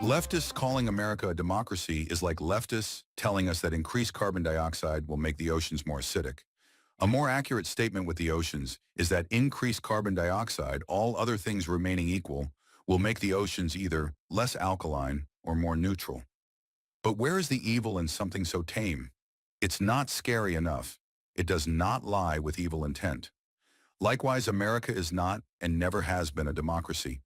Leftists calling America a democracy is like leftists telling us that increased carbon dioxide will make the oceans more acidic. A more accurate statement with the oceans is that increased carbon dioxide, all other things remaining equal, will make the oceans either less alkaline or more neutral. But where is the evil in something so tame? It's not scary enough. It does not lie with evil intent. Likewise, America is not and never has been a democracy.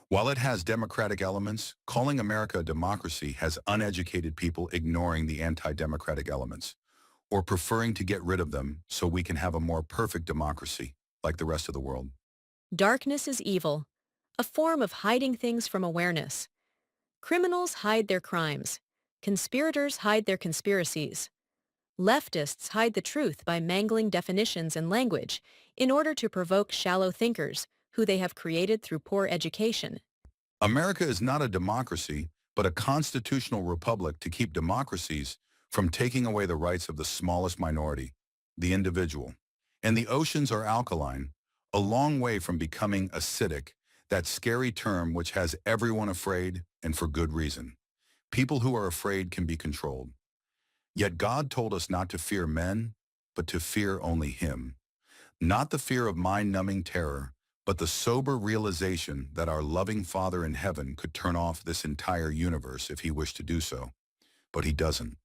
While it has democratic elements, calling America a democracy has uneducated people ignoring the anti-democratic elements, or preferring to get rid of them so we can have a more perfect democracy, like the rest of the world. Darkness is evil, a form of hiding things from awareness. Criminals hide their crimes. Conspirators hide their conspiracies. Leftists hide the truth by mangling definitions and language in order to provoke shallow thinkers who they have created through poor education. America is not a democracy, but a constitutional republic to keep democracies from taking away the rights of the smallest minority, the individual. And the oceans are alkaline, a long way from becoming acidic, that scary term which has everyone afraid, and for good reason. People who are afraid can be controlled. Yet God told us not to fear men, but to fear only him. Not the fear of mind-numbing terror, but the sober realization that our loving Father in heaven could turn off this entire universe if he wished to do so. But he doesn't.